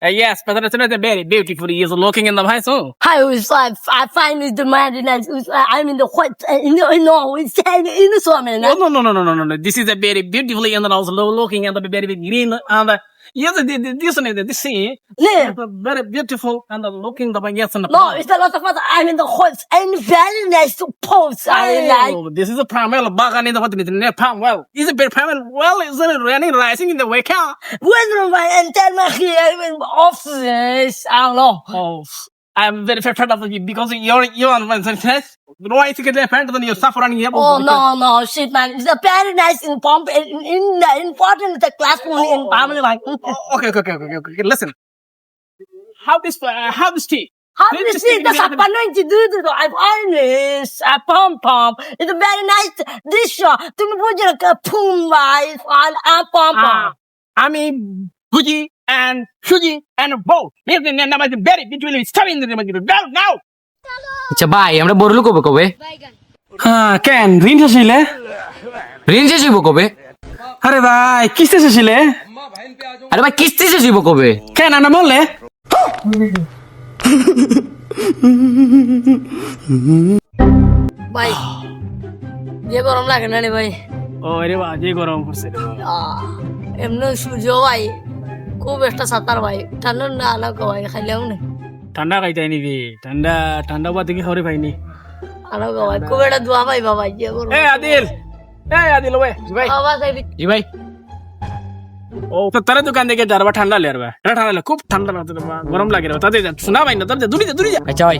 Yes, but it's not very beautiful. He is looking in the house. Oh. I was like, I find it the man and I'm in the what, it's in the swimming. Oh, no. This is a very beautifully and also looking at the very green and yes, this scene. Yeah. Very beautiful and looking the yes and the No, it's a lot of fun. I'm in the what, and very nice to pose. I like. Oh, this is a primal bagan in the what in the palm well. Is it very primal well? Is it running rising in the wake out? When my and tell my here office, I don't know. Oh, I'm very proud of you because you're on one success. Why to get a parent than you suffer on your Oh no, shit, man! It's a very nice in pump in the important the classroom in family like. Okay. Listen. How this tea? How do you see the sapano to do the honest a pom. It's a very nice dish. To me put your pumba is on a pom. I mean, Gucci and Shuji and both. Listen, and very between studying the now. আচ্ছা ভাই আমরা বড়লুক হবো কবে? হ্যাঁ কেন ঋণ শেষিলে? ঋণ শেষ হইব কবে? আরে ভাই কিস্তি শেষিলে? আরে ভাই কিস্তি শেষ হইব কবে? কেন না বললে? ভাই যে গরম লাগে না রে ভাই। ও রে বাবা যে গরম পড়ছে রে বাবা। এমনি সূর্য ভাই খুব একটা সাঁতার ভাই ঠান্ডা না আলাদা ভাই খাইলেও না ঠান্ডা খাইতে নিবি ঠান্ডা বাদ কি খরে পাইনি আলাদা ভাই খুব একটা দোয়া ভাই বাবা যে গরম আদিল ওয়ে ভাই বাবা সাইবি জি ভাই ও তো তারে দোকান থেকে যারবা ঠান্ডা লেরবা ঠান্ডা লে খুব ঠান্ডা লাগতে গরম লাগে রে তাতে শোনা ভাই না তাতে দূরে যা আচ্ছা ভাই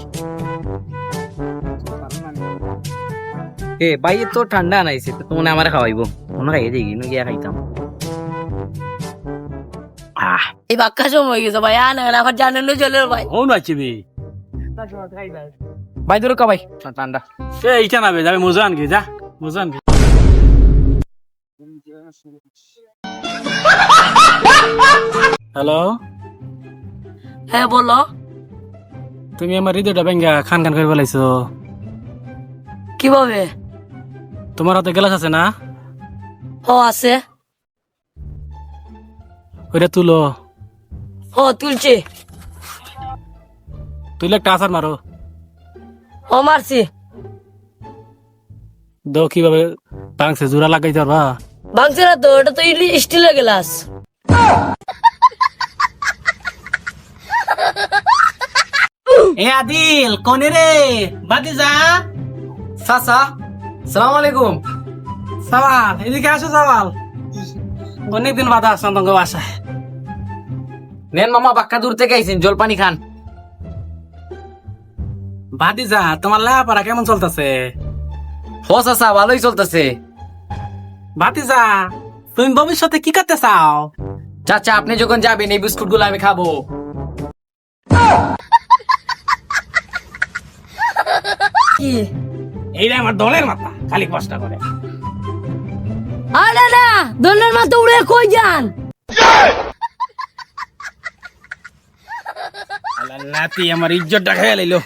এ ভাই তো ঠান্ডা নাইছে তো মনে আমারে খাওয়াইবো মনে খাইয়ে দেই কিনো গিয়া খাইতাম এই বাক্কা সময় গেছে ভাই আনা এখন জানেন চলে ভাই ও নাচিবি ভাই দূর কা ভাই ঠান্ডা এইটা না বে যাবে মজান গে যা মজান গে হ্যালো হ্যাঁ বলো তুমি আমার হৃদয়টা ভেঙ্গা খান করে বলাইছো কিভাবে তোমার হাতে গ্লাস আছে না ও আছে ওইটা তুলো ও তুলছি তুইলে একটা আসার মারো ও মারছি দো কিভাবে পাংসে জোড়া লাগাই যাবা ভাঙছে না তো ওটা তো স্টিলের গ্লাস এ আদিল কোনে রে বাদি যা চাচা সালাম আলাইকুম সওয়াল এদিকে আসো সওয়াল অনেকদিন বাদা আসলাম তোমাকে বাসায় নেন মামা বাক্কা দূর থেকে আইছেন জলপানি খান বাদি যা তোমার লেখাপড়া কেমন চলতেছে ও চাচা ভালোই চলতেছে বাদি যা তুমি ভবিষ্যতে কি করতে চাও চাচা আপনি যখন যাবেন এই বিস্কুট গুলো আমি খাবো কি এইটা আমার দলের মাথা খালি কষ্ট করে আরে না দলের মা উড়ে কই যান নাতি আমার ইজ্জতটা খেয়ে লাইলো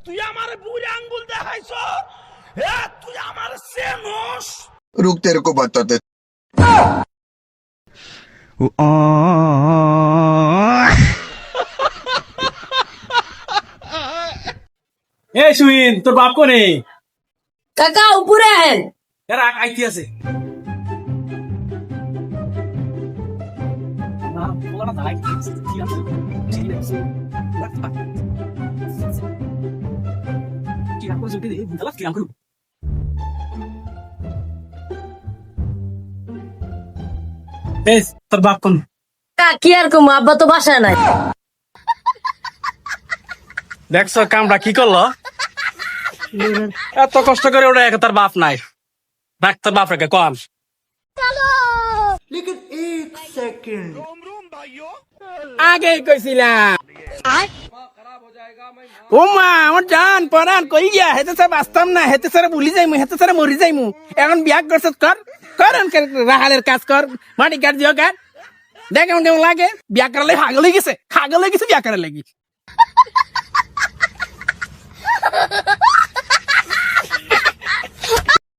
তুই আমার বুড়ি আঙ্গুল দেখাইছ তুই আমার সেমস रुक तेरे को बताते এ সুইন তোর বাপ কোনে কাকা উপরে আহেন এরা আইতি আছে তোর বাপ কোন কি আর কম আব্বা তো বাসায় নাই দেখছো কামটা কি করলো এত কষ্ট করে ওটা তার বাপ নাই ডাক্তার বাপ রেখে কম আগে কইছিলাম ও মা আমার জান পরান কই গিয়া হেতে স্যার বাঁচতাম না হেতে স্যার ভুলি যাইমু হেতে স্যার মরি যাইমু এখন বিয়া করছ করেন রাহালের কাজ কর মাটি কাট দিও কাট দেখ কেমন কেমন লাগে বিয়া করালে হাগল হয়ে গেছে বিয়া করার লাগি